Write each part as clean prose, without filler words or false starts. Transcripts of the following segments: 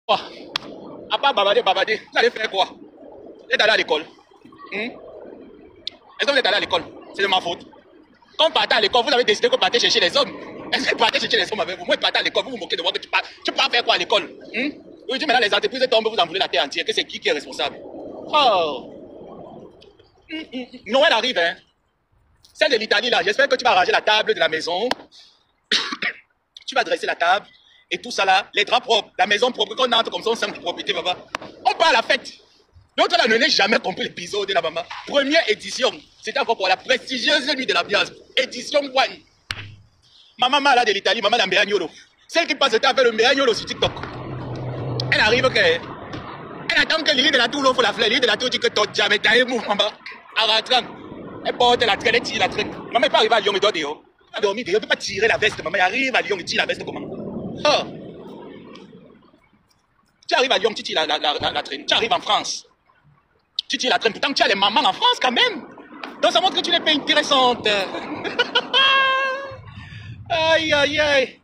Quoi? À part babader, vous allez faire quoi? Vous êtes allé à l'école. Est-ce que vous êtes allé à l'école? C'est de ma faute. Quand vous partez à l'école, vous avez décidé que vous partez chercher les hommes. Est-ce que vous partez chercher les hommes avec vous? Moi, je partez à l'école, vous vous moquez de moi que tu pars faire quoi à l'école? Oui, tu maintenant les entreprises tombent, vous en voulez la terre entière. Que c'est qui est responsable? Oh! Noël arrive, hein? Celle de l'Italie, là, j'espère que tu vas ranger la table de la maison. Tu vas dresser la table et tout ça là, les draps propres, la maison propre, qu'on entre comme ça, on sent de propriété, maman. On part à la fête. L'autre là, ne n'ai jamais compris l'épisode de la maman. Première édition, c'était encore pour la prestigieuse nuit de l'ambiance. Édition 1. Ma maman là de l'Italie, maman d'Ambeagnolo. Celle qui passe le temps avec le Mbeagnolo sur TikTok. Elle arrive que. Elle attend que l'île de la tour l'offre la fleur, l'île de la tour dit que toi jamais t'as émou, maman. En rentrant, elle porte la traîne, elle tire la traîne. Maman n'est pas arrivée à Lyon, mais doit dehors. Elle a dormi dehors, elle ne peut pas tirer la veste, maman. Elle arrive à Lyon, elle tire la veste comment? Oh. Tu arrives à Lyon, tu tires la traîne. Tu arrives en France. Tu tires la traîne. Pourtant, tu as les mamans en France quand même. Donc, ça montre que tu n'es pas intéressante. Aïe, aïe, aïe.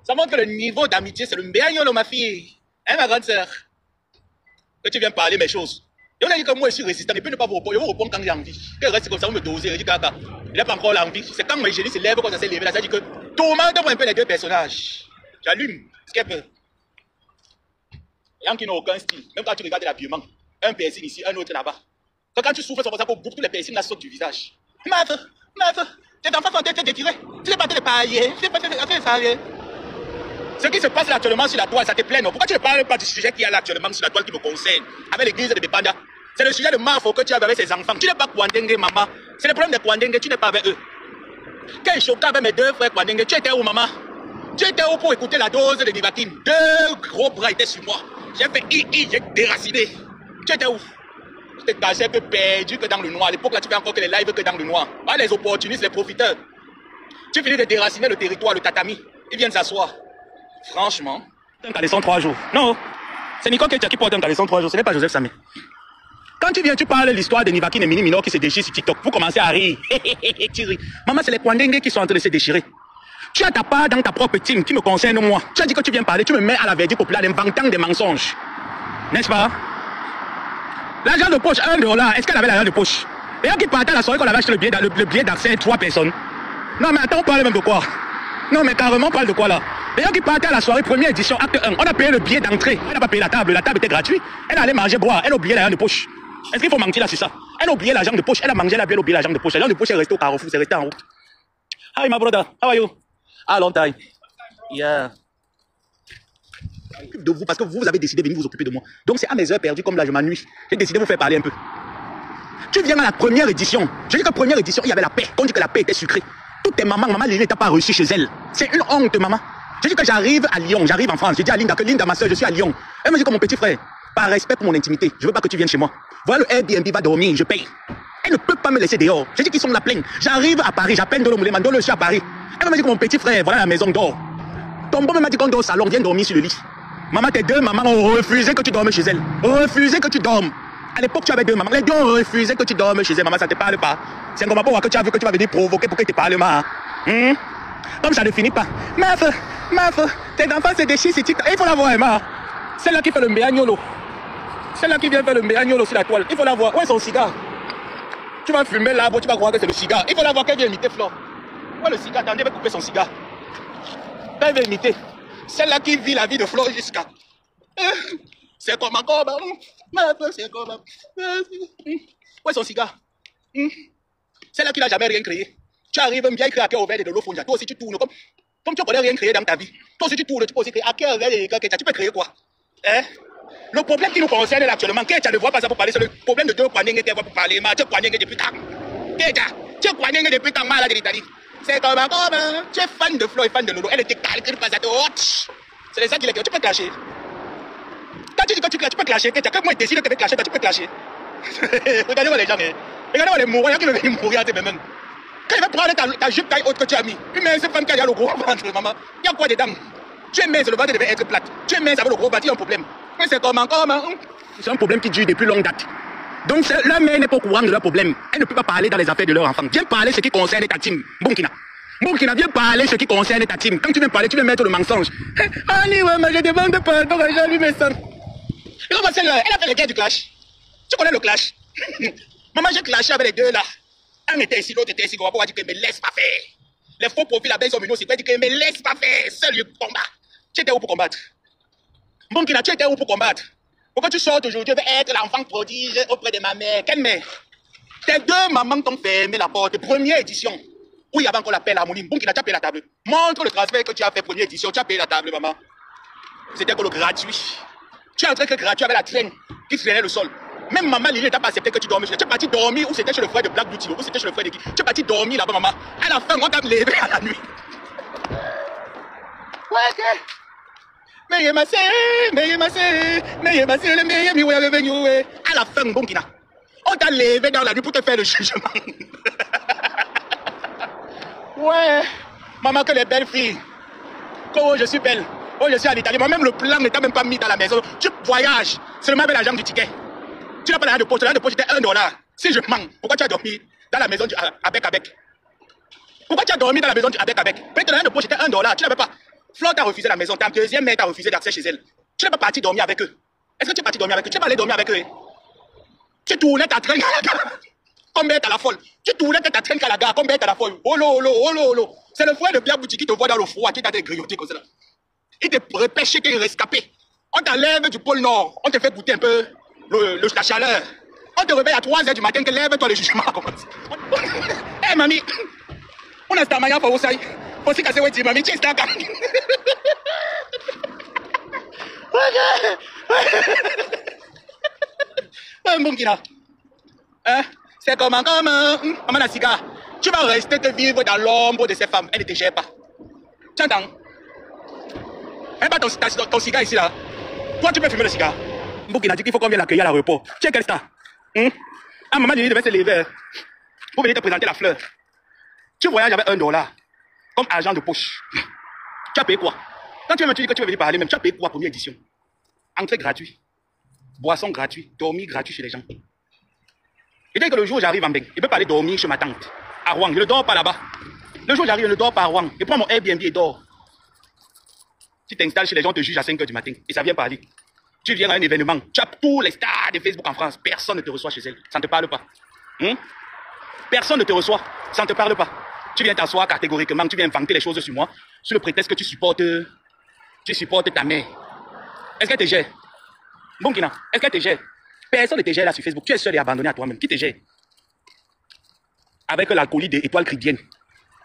Ça montre que le niveau d'amitié, c'est le Mbeagnolo, ma fille. Hein, ma grande sœur? Que tu viens parler mes choses. Et on a dit que moi, je suis résistant. Et puis, ne pas vous répondre. Je vous réponds quand j'ai envie. Qu'elle reste comme ça, vous me dosez. Je dis, gaga. Il n'a pas encore l'envie. C'est quand mes génies se lèvent, quand ça s'est levé, là, ça dit que tourmente-moi un peu les deux personnages. J'allume. Ce qu'elle peut. Il y en a qui n'ont aucun style. Même quand tu regardes l'habillement. Un piercing ici, un autre là-bas. Quand tu souffres, c'est pour ça que tous les piercings là sautent du visage. Meuf, tes enfants sont détirés. Tu n'es pas de pailler. Tu n'es pas de pailler. Ce qui se passe là actuellement sur la toile, ça te plaît, non? Pourquoi tu ne parles pas du sujet qu'il y a là actuellement sur la toile qui me concerne? Avec l'église de Bepanda. C'est le sujet de Marfo que tu as avec ses enfants. Tu n'es pas Kwandengue, maman. C'est le problème de Kwandengue, tu n'es pas avec eux. Quel choc avec mes deux frères Kwandengue. Tu étais où, maman? Tu étais où pour écouter la dose de Nivaquine? Deux gros bras étaient sur moi. J'ai fait j'ai déraciné. Tu étais où? Tu t'es caché un peu perdu que dans le noir. À l'époque, là, tu fais encore que les lives que dans le noir. Pas les opportunistes, les profiteurs. Tu finis de déraciner le territoire, le tatami. Ils viennent s'asseoir. Franchement. Un caleçon 3 jours. Non. C'est Nico Ketia qui porte un caleçon 3 jours. Ce n'est pas Joseph Samé. Quand tu viens, tu parles de l'histoire de Nivaquine et Mini Minor qui se déchirent sur TikTok. Vous commencez à rire. Tu ris. Maman, c'est les Kwandengue qui sont en train de se déchirer. Tu as ta part dans ta propre team qui me concerne moi. Tu as dit que tu viens parler, tu me mets à la verdict populaire inventant des mensonges. N'est-ce pas? L'argent de poche, $1. Est-ce qu'elle avait l'argent de poche? Et qui partait à la soirée qu'on avait acheté le billet d'accès 3 personnes. Non mais attends, on parle même de quoi? Non mais carrément, on parle de quoi là? Et qui partait à la soirée, première édition, acte 1. On a payé le billet d'entrée. Elle n'a pas payé la table était gratuite. Elle allait manger, boire. Elle a oublié l'argent de poche. Est-ce qu'il faut mentir là sur ça? Elle a oublié l'argent de poche. Elle a mangé, elle a bien oublié l'argent de poche. L'argent de poche est resté au Carrefour, c'est resté en route. Hi my brother, how are you? Ah, long time. Yeah. De vous parce que vous avez décidé de venir vous occuper de moi. Donc c'est à mes heures perdues comme là je m'ennuie. J'ai décidé de vous faire parler un peu. Tu viens à la première édition. Je dis que la première édition, il y avait la paix. On dit que la paix était sucrée. Toutes tes mamans, maman Lily n'était pas reçue chez elle. C'est une honte, maman. Je dis que j'arrive à Lyon, j'arrive en France. J'ai dit à Linda que Linda, ma soeur, je suis à Lyon. Elle me dit que mon petit frère, par respect pour mon intimité, je veux pas que tu viennes chez moi. Voilà le Airbnb va dormir, je paye. Elle ne peut pas me laisser dehors. J'ai dit qu'ils sont de la plaine. J'arrive à Paris, j'appelle Dolo Moulé, Mandolo, je suis à Paris. Elle m'a dit que mon petit frère, voilà la maison dort. Ton bon m'a dit qu'on dort au salon, viens dormir sur le lit. Maman, tes deux mamans ont refusé que tu dormes chez elle. Refusé que tu dormes. À l'époque, tu avais deux mamans. Les deux ont refusé que tu dormes chez elle. Maman, ça te parle pas. C'est un moment que tu as vu que tu vas venir provoquer pour que tu parles mal. Comme ça ne finit pas. Meuf, tes enfants se déchirent sur TikTok. Il faut la voir, Emma. Celle-là qui fait le Mbeagnolo. Celle-là qui vient faire le Mbeagnolo sur la toile. Il faut la voir. Où est son cigare? Tu vas fumer l'arbre, tu vas croire que c'est le cigare. Il faut la voir qu'elle vient imiter Flore. Où est le cigare? Attendez, elle va couper son cigare. Elle va imiter. Celle-là qui vit la vie de Flore jusqu'à. C'est comme encore. C'est comme. Où est son cigare? Celle-là qui n'a jamais rien créé. Tu arrives bien créer à cœur ouvert de l'eau fondia. Toi aussi tu tournes comme tu connais rien créer dans ta vie. Toi aussi tu tournes, tu peux aussi créer à cœur ouvert de tu peux créer quoi? Hein? Le problème qui nous concerne là actuellement, tu ne vois pas ça pour parler, c'est le problème de deux Kwandengue qui voit pour parler. Tu es Kwandengue depuis tant. Tu es Kwandengue depuis tant mal à l'Italie. C'est comme tu es fan de Flo et fan de Lolo. Elle était calquée, pas à c'est ça qu'il est. Tu peux clasher. Quand tu dis que tu clashes, tu peux clasher. Que moi je décide que tu clasher, tu peux clasher. Regardez-moi les gens. Regardez-moi les mourants qui veulent mourir à tes mêmes. Quand il va prendre ta jupe taille haute que tu as mis, puis mais cette femme qui a le gros ventre, maman, il y a quoi dedans? Tu es mince, le ventre devait être plate. Tu es mince avec le gros ventre, il y a un problème. Mais c'est comment? C'est un problème qui dure depuis longue date. Donc leur mère n'est pas au courant de leur problème. Elle ne peut pas parler dans les affaires de leur enfant. Viens parler ce qui concerne ta team, Bunkina. Bon, qui n'a bien parlé ce qui concerne ta team. Quand tu viens parler, tu viens mettre le mensonge. Ah, oui, mais je demande pardon à Jean-Louis Messon. Et comment c'est là? Elle a fait les guerres du clash. Tu connais le clash? Maman, j'ai clashé avec les deux là. Un était ici, l'autre était ici. On va pouvoir dire que me laisse pas faire. Les faux profils là-bas, ils sont venus aussi. Ils disent que me laisse pas faire. Seul le combat. Tu étais où pour combattre? Bon, tu étais où pour combattre? Pourquoi tu sors aujourd'hui? Tu veux être l'enfant prodige auprès de ma mère. Quelle mère? Tes deux mamans t'ont fermé la porte. Première édition. Où il y avait encore la paix, l'harmonie. Bon, tu as payé la table. Montre le transfert que tu as fait première édition. Tu as payé la table, maman. C'était que le gratuit. Tu as un truc gratuit avec la traîne qui traînait le sol. Même maman Lily n'a pas accepté que tu dormes. Tu es parti dormir ou c'était chez le frère de Black Beauty ou c'était chez le frère de qui. Tu es parti dormir là-bas, maman. À la fin, on t'a levé à la nuit. Ouais, ok. Mais à la fin, bon kina. On t'a levé dans la nuit pour te faire le jugement. Ouais, maman, que les belles filles. Oh, je suis belle. Oh, je suis en Italie. Moi-même, le plan n'était même pas mis dans la maison. Tu voyages seulement avec l'argent du ticket. Tu n'as pas l'argent de poche. L'argent de poche était $1. Si je manque, pourquoi tu as dormi dans la maison du Avec? Pourquoi tu as dormi dans la maison du Avec? Peut-être l'argent de poche était $1. Tu n'avais pas. Flo t'a refusé la maison. Ta deuxième mère t'a refusé d'accès chez elle. Tu n'es pas parti dormir avec eux. Est-ce que tu es parti dormir avec eux? Tu n'es pas allé dormir avec eux. Tu tournais ta traîne à la gare. Comme bête à la folle. Tu tournais ta traîne à la gare. Comme bête à la folle. Oh lo. C'est le frère de Pierre Boutique qui te voit dans le froid, qui t'a grillotté comme ça. Il te repêché qu'il est rescapé. On t'enlève du pôle Nord. On te fait goûter un peu la chaleur. On te réveille à 3h du matin que lève-toi le jugement commence. Hé mamie, on a cette manière pour vous. Pour si casser ouais mamie, tu es là. Bon qui là. Hein? C'est comment maman la cigare. Tu vas rester te vivre dans l'ombre de ces femmes. Elle ne te gère pas. Tu entends? Elle pas ton cigare ici là. Toi tu peux fumer le cigare. Boukina dit qu'il faut qu'on vienne l'accueillir à l'aéroport. Tu es quel star? Ah maman Lily devait se lever pour venir te présenter la fleur. Tu voyages avec $1 comme argent de poche. Tu as payé quoi? Quand tu me dis que tu veux venir parler même, tu as payé quoi première édition? Entrée gratuite. Boisson gratuite. Dormir gratuit chez les gens. Et dès que le jour où j'arrive en Beng, il peut pas aller dormir chez ma tante. À Rouen. Je ne dors pas là-bas. Le jour où j'arrive, je ne dors pas à Rouen. Je prends mon Airbnb et dors. Tu t'installes chez les gens, te jugent à 5h du matin. Et ça vient parler. Tu viens à un événement. Tu as tous les stars de Facebook en France. Personne ne te reçoit chez elle. Ça ne te parle pas. Personne ne te reçoit. Ça ne te parle pas. Tu viens t'asseoir catégoriquement. Tu viens inventer les choses sur moi. Sous le prétexte que tu supportes ta mère. Est-ce qu'elle te gère? Bon, Kina, est-ce qu'elle te gère? Personne ne te gère là sur Facebook. Tu es seul et abandonné à toi-même. Qui te gère? Avec l'alcoolie des étoiles chrétiennes.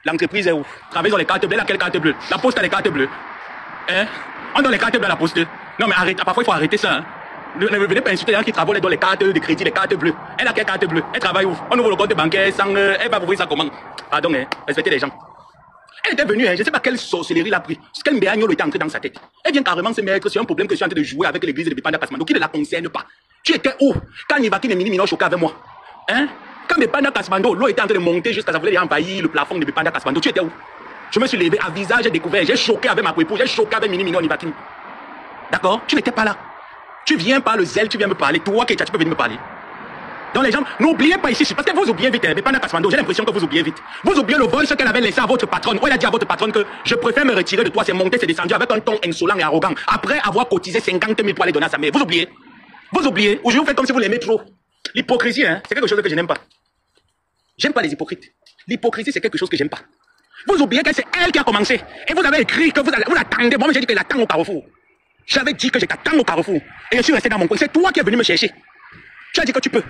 L'entreprise est où? Travaille sur les cartes bleues. Laquelle carte bleue? La poste a les cartes bleues. Hein? On donne les cartes bleues à la poste. Non, mais arrête. Parfois, il faut arrêter ça. Hein? Ne venez pas insulter les gens qui travaillent dans les cartes de crédit, les cartes bleues. Elle a quelle carte bleue? Elle travaille où? On ouvre le compte bancaire sans. Elle va ouvrir ça comment? Pardon, hein? Respectez les gens. Elle était venue, hein? Je ne sais pas quelle sorcellerie l'a pris. Quel béagnol était entré dans sa tête. Elle vient carrément se mettre sur un problème que je suis en train de jouer avec l'église de Bipanda Kasmando qui ne la concerne pas. Tu étais où? Quand Nivaki et Mini Mino choquaient avec moi. Hein? Quand Bipanda Kasmando, l'eau était en train de monter jusqu'à ça voulait envahir le plafond de Bipanda Kasmando. Tu étais où? Je me suis levé à visage découvert. J'ai choqué avec ma épouse. J'ai choqué avec Mini Mino Nivaki. D'accord? Tu n'étais pas là. Tu viens par le zèle, tu viens me parler. Toi, Keita, tu peux venir me parler. Donc les gens, n'oubliez pas ici, parce que vous oubliez vite, Bipanda Kasmando, j'ai l'impression que vous oubliez vite. Vous oubliez le voice qu'elle avait laissé à votre patronne. Où elle a dit à votre patronne que je préfère me retirer de toi, c'est monter, c'est descendu avec un ton insolent et arrogant. Après avoir cotisé 50 000 pour aller donner à sa mère. Vous oubliez. Vous oubliez. Ou je vous fais comme si vous l'aimez trop. L'hypocrisie, hein, c'est quelque chose que je n'aime pas. J'aime pas les hypocrites. L'hypocrisie, c'est quelque chose que j'aime pas. Vous oubliez que c'est elle qui a commencé. Et vous avez écrit que vous attendez. Moi, j'ai dit que j'attends au carrefour. J'avais dit que je t'attends au carrefour. Et je suis resté dans mon coin. C'est toi qui es venu me chercher. Tu as dit que tu peux.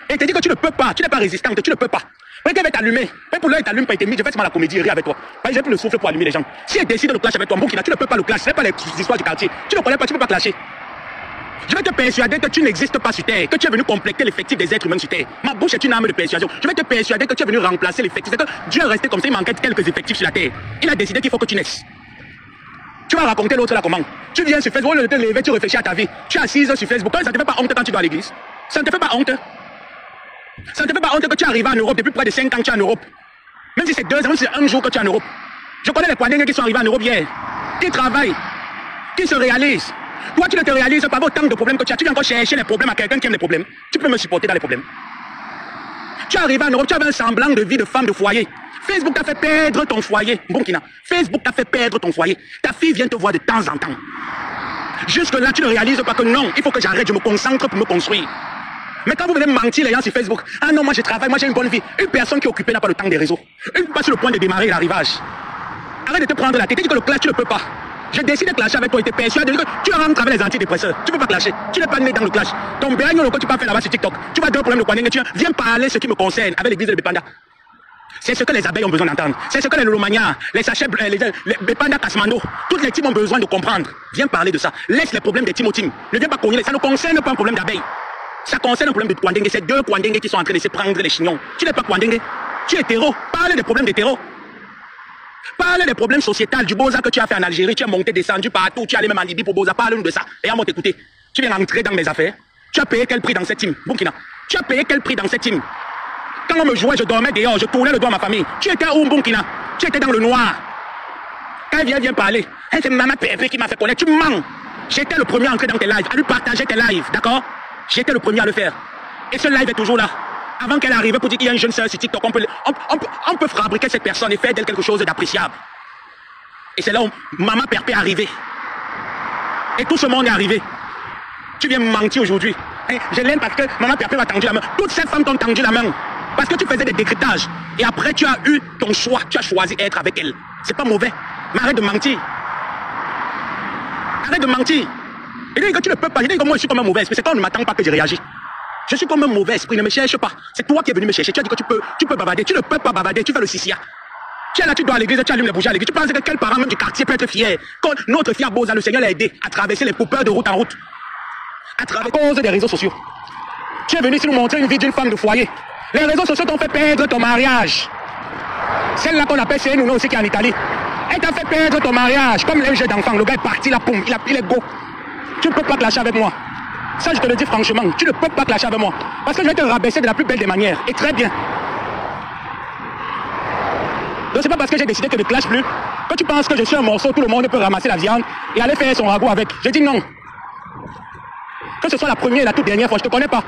Et tu dit que tu ne peux pas. Tu n'es pas résistante. Tu ne peux pas. Regarde, elle va t'allumer. Même pour l'heure, elle t'allume pas. Je fais seulement la comédie, rire avec toi. J'ai plus le souffle pour allumer les gens. Si elle décide de clash avec toi, Mbokina, tu ne peux pas le clash. Ce n'est pas les histoires du quartier. Tu ne connais pas, tu ne peux pas clasher. Je vais te persuader que tu n'existes pas sur Terre, que tu es venu compléter l'effectif des êtres humains sur Terre. Ma bouche est une arme de persuasion. Je vais te persuader que tu es venu remplacer l'effectif. C'est que Dieu est resté comme ça, il manquait quelques effectifs sur la Terre. Il a décidé qu'il faut que tu naisses. Tu vas raconter l'autre là comment? Tu viens sur Facebook, au lieu de te lever, tu réfléchis à ta vie. Tu es assise sur Facebook. Ça ne te fait pas honte quand tu vas à l'église? Ça ne te fait pas honte? Ça ne te fait pas honte que tu arrives en Europe depuis près de 5 ans que tu es en Europe? Même si c'est 2 ans, même si c'est un jour que tu es en Europe. Je connais les Kwanengues qui sont arrivés en Europe hier. Qui travaillent, qui se réalisent. Toi, tu ne te réalises pas autant de problèmes que tu as. Tu viens encore chercher les problèmes à quelqu'un qui aime les problèmes. Tu peux me supporter dans les problèmes. Tu es arrivé en Europe, tu avais un semblant de vie de femme de foyer. Facebook t'a fait perdre ton foyer. Bonkina, Facebook t'a fait perdre ton foyer. Ta fille vient te voir de temps en temps. Jusque-là, tu ne réalises pas que non, il faut que j'arrête, je me concentre pour me construire. Mais quand vous venez mentir les gens sur Facebook, ah non, moi je travaille, moi j'ai une bonne vie. Une personne qui est occupée n'a pas le temps des réseaux. Une pas sur le point de démarrer l'arrivage. Arrête de te prendre la tête, tu dis que le clash, tu ne peux pas. Je décide de clasher avec toi et t'es persuadé que tu rentres avec les antidépresseurs. Tu ne peux pas clasher. Tu n'es pas né dans le clash. Ton béagne, que tu peux faire là-bas sur TikTok. Tu vas donner un problème de Kwaneng, tu viens parler ce qui me concerne avec l'église de Bepanda. C'est ce que les abeilles ont besoin d'entendre. C'est ce que les Lolomania, les sachets, les Bepanda Kasmando, toutes les teams ont besoin de comprendre. Viens parler de ça. Laisse les problèmes des Timotim. Ne viens pas cogner. Ça ne concerne pas un problème d'abeilles. Ça concerne un problème de Kwaneng. C'est deux Kwaneng qui sont en train de se prendre les chignons. Tu n'es pas Kwaneng. Tu es hétéro. Parle des problèmes des hétéros. Parle des problèmes sociétals, du Boza que tu as fait en Algérie, tu es monté, descendu partout, tu es allé même en Libye pour Boza, parle-nous de ça. Et à moi t'écouter, tu viens rentrer dans mes affaires, tu as payé quel prix dans cette team, Burkina? Tu as payé quel prix dans cette team? Quand on me jouait, je dormais dehors, je tournais le dos à ma famille. Tu étais où, Burkina? Tu étais dans le noir. Quand elle vient parler, hein, c'est Maman PV qui m'a fait connaître, tu mens. J'étais le premier à entrer dans tes lives, à lui partager tes lives, d'accord? J'étais le premier à le faire. Et ce live est toujours là. Avant qu'elle arrive pour dire qu'il y a une jeune sœur sur TikTok, on peut fabriquer cette personne et faire d'elle quelque chose d'appréciable. Et c'est là où Maman Perpé est arrivée. Et tout ce monde est arrivé. Tu viens me mentir aujourd'hui. Hein, je l'aime parce que Maman Perpé m'a tendu la main. Toutes ces femmes t'ont tendu la main. Parce que tu faisais des décrétages. Et après, tu as eu ton choix. Tu as choisi d'être avec elle. C'est pas mauvais. Mais arrête de mentir. Arrête de mentir. Et dis que tu ne peux pas. Je dis que moi, je suis comme un mauvais esprit. C'est quand on ne m'attend pas que je réagis. Je suis comme un mauvais esprit, ne me cherche pas. C'est toi qui es venu me chercher. Tu as dit que tu peux bavarder. Tu ne peux pas bavarder, tu fais le sissia. Tu es là, tu dois à l'église, tu allumes les bougies à l'église. Tu penses que quel parent même du quartier peut être fier? Quand notre fille à Boza, le Seigneur l'a aidé à traverser les coupeurs de route en route. À cause des réseaux sociaux. Tu es venu ici nous montrer une vie d'une femme de foyer. Les réseaux sociaux t'ont fait perdre ton mariage. Celle-là qu'on appelle chez nous aussi qui est en Italie. Elle t'a fait perdre ton mariage. Comme un jeu d'enfant. Le gars est parti, la pomme, il est go. Tu ne peux pas clasher avec moi. Ça, je te le dis franchement, tu ne peux pas clasher avec moi. Parce que je vais te rabaisser de la plus belle des manières. Et très bien. Donc c'est pas parce que j'ai décidé que je ne clash plus que tu penses que je suis un morceau, tout le monde peut ramasser la viande et aller faire son ragoût avec. Je dis non. Que ce soit la première et la toute dernière fois, je ne te connais pas.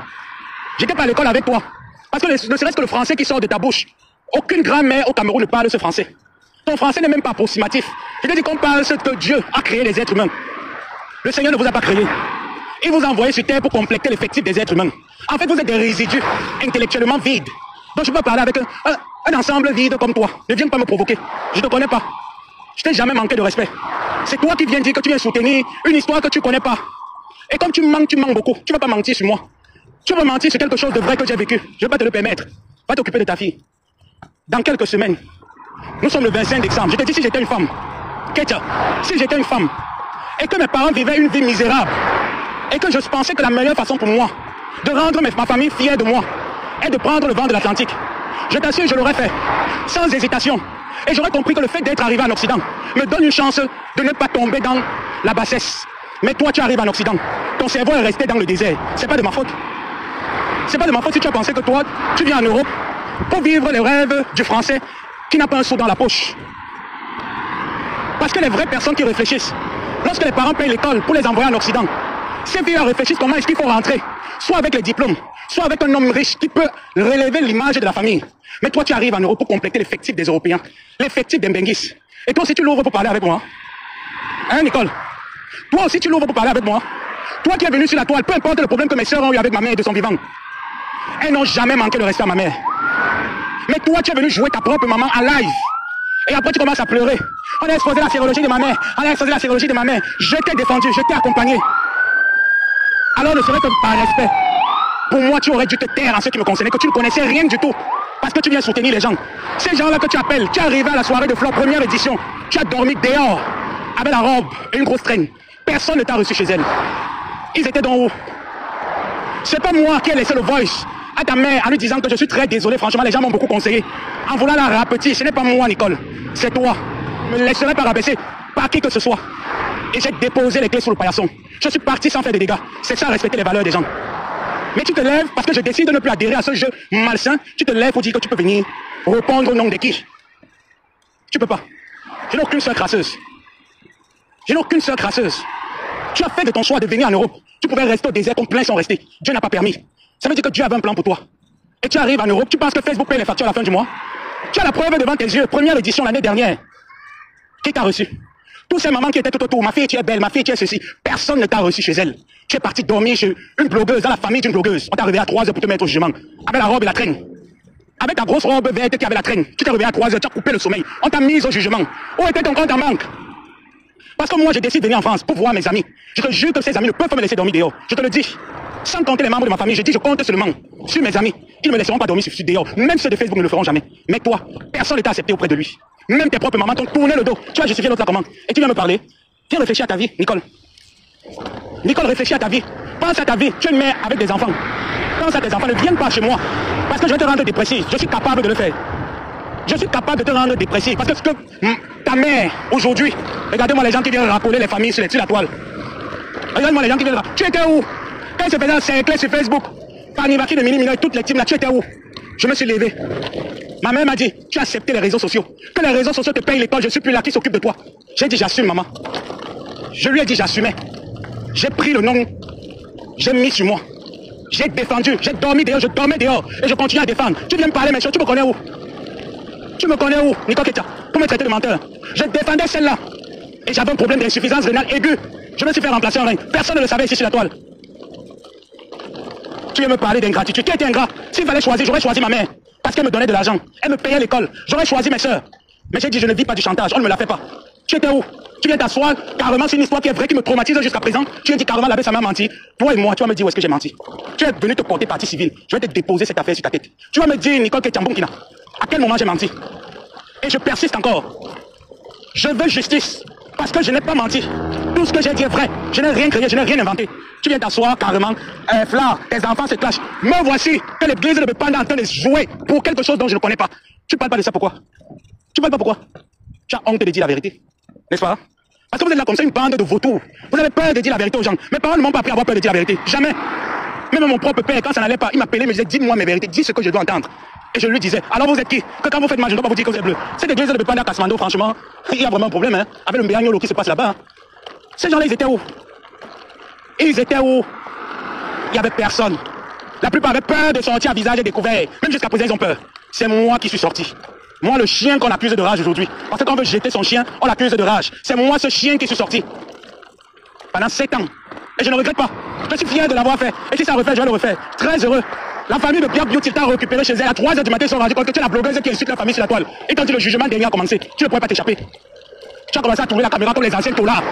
J'étais pas à l'école avec toi. Parce que ne serait-ce que le français qui sort de ta bouche, aucune grand-mère au Cameroun ne parle ce français. Ton français n'est même pas approximatif. Je te dis qu'on parle ce que Dieu a créé les êtres humains. Le Seigneur ne vous a pas créé. Il vous a envoyé sur terre pour compléter l'effectif des êtres humains. En fait, vous êtes des résidus intellectuellement vides. Donc je peux parler avec un ensemble vide comme toi. Ne viens pas me provoquer. Je ne te connais pas. Je t'ai jamais manqué de respect. C'est toi qui viens dire que tu viens soutenir une histoire que tu ne connais pas. Et comme tu mens beaucoup. Tu ne vas pas mentir sur moi. Tu vas mentir sur quelque chose de vrai que j'ai vécu. Je ne vais pas te le permettre. Va t'occuper de ta fille. Dans quelques semaines, nous sommes le 25 décembre. Je te dis si j'étais une femme. Ketia, si j'étais une femme et que mes parents vivaient une vie misérable, et que je pensais que la meilleure façon pour moi de rendre ma famille fière de moi est de prendre le vent de l'Atlantique. Je t'assure, je l'aurais fait, sans hésitation. Et j'aurais compris que le fait d'être arrivé en Occident me donne une chance de ne pas tomber dans la bassesse. Mais toi, tu arrives en Occident. Ton cerveau est resté dans le désert. C'est pas de ma faute. C'est pas de ma faute si tu as pensé que toi, tu viens en Europe pour vivre les rêves du Français qui n'a pas un sou dans la poche. Parce que les vraies personnes qui réfléchissent, lorsque les parents payent l'école pour les envoyer en Occident, ces filles réfléchissent comment est-ce qu'il faut rentrer, soit avec les diplômes, soit avec un homme riche qui peut relever l'image de la famille. Mais toi, tu arrives en Europe pour compléter l'effectif des Européens, l'effectif des Mbenguis. Et toi aussi, tu l'ouvres pour parler avec moi. Hein, Nicole? Toi aussi, tu l'ouvres pour parler avec moi. Toi qui es venu sur la toile, peu importe le problème que mes sœurs ont eu avec ma mère de son vivant, elles n'ont jamais manqué de respect à ma mère. Mais toi, tu es venu jouer ta propre maman en live. Et après, tu commences à pleurer. On a exposé la sérologie de ma mère. On a exposé la sérologie de ma mère. Je t'ai défendu, je t'ai accompagné. Alors ne serait que par respect, pour moi, tu aurais dû te taire en ce qui me concernait, que tu ne connaissais rien du tout. Parce que tu viens soutenir les gens. Ces gens-là que tu appelles, tu es arrivé à la soirée de Flore, première édition. Tu as dormi dehors, avec la robe et une grosse traîne. Personne ne t'a reçu chez elle. Ils étaient dans où? C'est pas moi qui ai laissé le voice à ta mère en lui disant que je suis très désolé. Franchement, les gens m'ont beaucoup conseillé. En voulant la rapetir, ce n'est pas moi, Nicole. C'est toi. Je ne me laisserai pas rabaisser par qui que ce soit. Et j'ai déposé les clés sur le paillasson. Je suis parti sans faire de dégâts. C'est ça, respecter les valeurs des gens. Mais tu te lèves parce que je décide de ne plus adhérer à ce jeu malsain. Tu te lèves pour dire que tu peux venir répondre au nom de qui? Tu peux pas. Je n'ai aucune sœur crasseuse. Je n'ai aucune sœur crasseuse. Tu as fait de ton choix de venir en Europe. Tu pouvais rester au désert comme plein sont restés. Dieu n'a pas permis. Ça veut dire que Dieu avait un plan pour toi. Et tu arrives en Europe, tu penses que Facebook paye les factures à la fin du mois? Tu as la preuve devant tes yeux, première édition l'année dernière. Qui t'a reçu? Tous ces mamans qui étaient tout autour, ma fille tu es belle, ma fille tu es ceci, personne ne t'a reçu chez elle. Tu es parti dormir chez une blogueuse, dans la famille d'une blogueuse. On t'a réveillé à 3 heures pour te mettre au jugement. Avec la robe et la traîne. Avec ta grosse robe verte qui avait la traîne. Tu t'es réveillé à 3 heures, tu as coupé le sommeil. On t'a mis au jugement. Où était ton compte en banque? Parce que moi, je décide de venir en France pour voir mes amis. Je te jure que ces amis ne peuvent pas me laisser dormir dehors. Je te le dis. Sans compter les membres de ma famille, je dis je compte seulement sur mes amis. Ils ne me laisseront pas dormir sur dehors. Même ceux de Facebook ne le feront jamais. Mais toi, personne ne t'a accepté auprès de lui. Même tes propres mamans t'ont tourné le dos. Tu as justifié l'autre la commande. Et tu viens me parler. Viens réfléchir à ta vie, Nicole. Nicole, réfléchis à ta vie. Pense à ta vie. Tu es une mère avec des enfants. Pense à tes enfants. Ne viens pas chez moi. Parce que je vais te rendre dépressif. Je suis capable de le faire. Je suis capable de te rendre dépressif. Parce que ce que ta mère, aujourd'hui, regardez-moi les gens qui viennent racoler les familles sur la toile. Regarde-moi les gens qui viennent là. Tu étais où? Quand ils se faisaient encercler sur Facebook, par Nivaki de Mini Minoy, toutes les teams là, tu étais où? Je me suis levé. Ma mère m'a dit, tu as accepté les réseaux sociaux. Que les réseaux sociaux te payent l'école, je suis plus là, qui s'occupe de toi? J'ai dit, j'assume, maman. Je lui ai dit, j'assumais. J'ai pris le nom, j'ai mis sur moi. J'ai défendu, j'ai dormi dehors, je dormais dehors. Et je continue à défendre. Tu viens me parler, mais tu me connais où? Tu me connais où, Nicole Ketia? Pour me traiter de menteur. Je défendais celle-là. Et j'avais un problème d'insuffisance rénale aiguë. Je me suis fait remplacer en reine. Personne ne le savait ici sur la toile. Tu viens me parler d'ingratitude. Qui était ingrat? S'il fallait choisir, j'aurais choisi ma mère. Parce qu'elle me donnait de l'argent. Elle me payait l'école. J'aurais choisi mes soeurs. Mais j'ai dit, je ne vis pas du chantage. On ne me l'a fait pas. Tu étais où? Tu viens t'asseoir carrément sur une histoire qui est vraie, qui me traumatise jusqu'à présent. Tu viens dire carrément l'abbé, ça m'a menti. Toi et moi, tu vas me dire où est-ce que j'ai menti. Tu es venu te porter partie civile. Je vais te déposer cette affaire sur ta tête. Tu vas me dire, Nicole Ketiambonkina, à quel moment j'ai menti? Et je persiste encore. Je veux justice. Parce que je n'ai pas menti. Tout ce que j'ai dit est vrai. Je n'ai rien créé, je n'ai rien inventé. Tu viens t'asseoir carrément. Fleur, tes enfants se clashent. Me voici que l'église de Bepanda est en train de jouer pour quelque chose dont je ne connais pas. Tu parles pas de ça, pourquoi? Tu parles pas pourquoi? Tu as honte de dire la vérité. N'est-ce pas? Parce que vous êtes là comme ça, une bande de vautours. Vous avez peur de dire la vérité aux gens. Mes parents ne m'ont pas appris à avoir peur de dire la vérité. Jamais. Même mon propre père, quand ça n'allait pas, il m'appelait, il me disait, dis-moi mes vérités, dis ce que je dois entendre. Et je lui disais, alors vous êtes qui? Que quand vous faites mal, je ne dois pas vous dire que vous êtes bleu. Cette église de Bepanda Kasmando, franchement, il y a vraiment un problème, hein, avec le Mbéagnolo qui se passe là-bas. Hein. Ces gens-là, ils étaient où? Ils étaient où? Il n'y avait personne. La plupart avaient peur de sortir à visage découvert. Même jusqu'à présent, ils ont peur. C'est moi qui suis sorti. Moi, le chien qu'on accuse de rage aujourd'hui. Parce que quand on veut jeter son chien, on l'accuse de rage. C'est moi ce chien qui suis sorti. Pendant 7 ans. Et je ne regrette pas. Je suis fier de l'avoir fait. Et si ça refait, je vais le refaire. Très heureux. La famille de Pierre Beauty t'a récupéré chez elle à 3 h du matin. Ils sont rendus compte que tu es la blogueuse qui insulte la famille sur la toile. Et quand le jugement dernier a commencé, tu ne pourrais pas t'échapper. Tu as commencé à tourner la caméra comme les anciens là.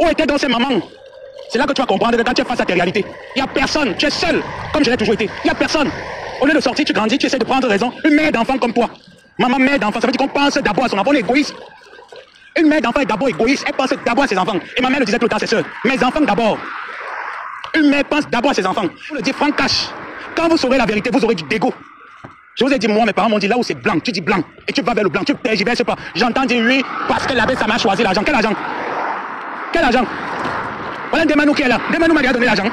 Où étaient donc ces mamans? C'est là que tu vas comprendre que quand tu es face à tes réalités, il n'y a personne. Tu es seul, comme je l'ai toujours été. Il n'y a personne. Au lieu de sortir, tu grandis, tu essaies de prendre raison. Une mère d'enfant comme toi. Maman, mère d'enfant, ça veut dire qu'on pense d'abord à son enfant. On est égoïste. Une mère d'enfant est d'abord égoïste. Elle pense d'abord à ses enfants. Et ma mère le disait tout le temps à ses soeurs. Mes enfants d'abord. Une mère pense d'abord à ses enfants. Je le dis franc cash. Quand vous saurez la vérité, vous aurez du dégoût. Je vous ai dit, moi, mes parents m'ont dit là où c'est blanc, tu dis blanc. Et tu vas vers le blanc. Tu tergiverses pas. J'entends dire oui, parce que l'abbé, ça m'a choisi l'argent. Quel argent? Quel argent? Voilà Demanou qui est là. Demanou m'a déjà donné l'argent.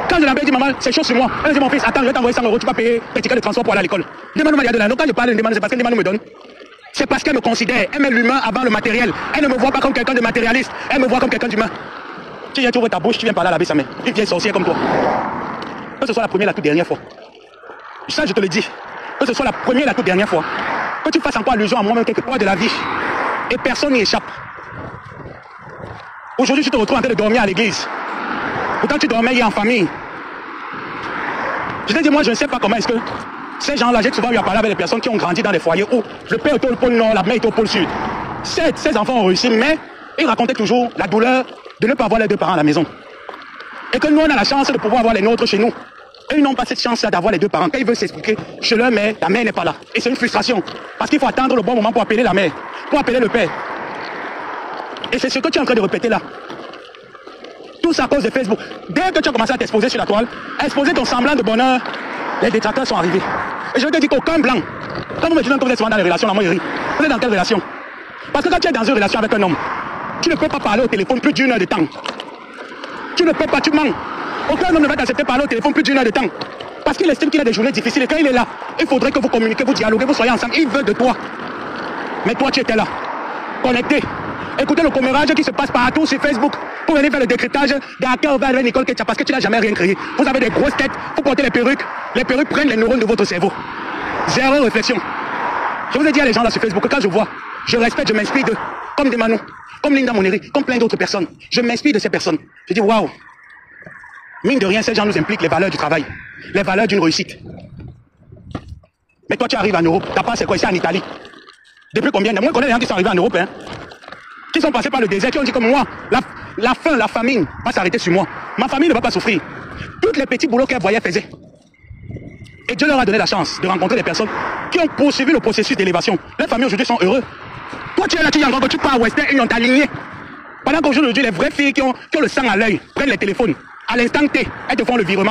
Quand je l'avais dit, maman, c'est chaud sur moi. Elle a dit, mon fils, attends, je vais t'envoyer 100 €, tu vas payer tes tickets de transport pour aller à l'école. Demanou m'a déjà donné l'argent. Donc quand je parle de Demanou, c'est parce que Demanou me donne. C'est parce qu'elle me considère. Elle met l'humain avant le matériel. Elle ne me voit pas comme quelqu'un de matérialiste. Elle me voit comme quelqu'un d'humain. Tu viens, tu ouvres ta bouche, tu viens parler à l'abbé Samé. Une vieille sorcière comme toi. Que ce soit la première, la toute dernière fois. Ça, je te le dis. Que ce soit la première, la toute dernière fois. Que tu fasses encore allusion à moi-même quelque part de la vie. Et personne n'y échappe. Aujourd'hui, tu te retrouves en train de dormir à l'église. Pourtant, tu dormais hier en famille. Je t'ai dit, moi, je ne sais pas comment est-ce que ces gens-là, j'ai souvent eu à parler avec des personnes qui ont grandi dans des foyers où le père était au pôle nord, la mère était au pôle sud. Certes, ces enfants ont réussi, mais ils racontaient toujours la douleur de ne pas avoir les deux parents à la maison. Et que nous, on a la chance de pouvoir avoir les nôtres chez nous. Et ils n'ont pas cette chance-là d'avoir les deux parents. Quand ils veulent s'expliquer chez leur mère, la mère n'est pas là. Et c'est une frustration. Parce qu'il faut attendre le bon moment pour appeler la mère, pour appeler le père. Et c'est ce que tu es en train de répéter là. Tout ça à cause de Facebook. Dès que tu as commencé à t'exposer sur la toile, à exposer ton semblant de bonheur, les détracteurs sont arrivés. Et je te dis qu'aucun blanc, quand vous me dites que vous êtes souvent dans les relations, la moyennerie, vous êtes dans quelle relation? Parce que quand tu es dans une relation avec un homme, tu ne peux pas parler au téléphone plus d'1 heure de temps. Tu ne peux pas, tu mens. Aucun homme ne va t'accepter parler au téléphone plus d'1 heure de temps. Parce qu'il estime qu'il a des journées difficiles. Et quand il est là, il faudrait que vous communiquez, vous dialoguez, vous soyez ensemble. Il veut de toi. Mais toi, tu étais là, connecté. Écoutez le commérage qui se passe partout sur Facebook pour venir faire le décryptage des hackers vers Nicole Ketia parce que tu n'as jamais rien créé. Vous avez des grosses têtes, vous portez les perruques prennent les neurones de votre cerveau. Zéro réflexion. Je vous ai dit à les gens là sur Facebook que quand je vois, je respecte, je m'inspire d'eux, comme des Manou, comme Linda Moneri, comme plein d'autres personnes. Je m'inspire de ces personnes. Je dis waouh, mine de rien, ces gens nous impliquent les valeurs du travail, les valeurs d'une réussite. Mais toi, tu arrives en Europe, ta part c'est quoi ici en Italie? Depuis combien de mois? Moi, je connais les gens qui sont arrivés en Europe, hein, qui sont passés par le désert, qui ont dit comme moi, la faim, la famine va s'arrêter sur moi. Ma famille ne va pas souffrir. Tous les petits boulots qu'elle voyait faisaient. Et Dieu leur a donné la chance de rencontrer des personnes qui ont poursuivi le processus d'élévation. Les familles aujourd'hui sont heureux. Toi, tu es là, tu es encore, tu pars à Western Union, t'as aligné. Pendant qu'aujourd'hui, les vraies filles qui ont le sang à l'œil prennent les téléphones. À l'instant T, elles te font le virement.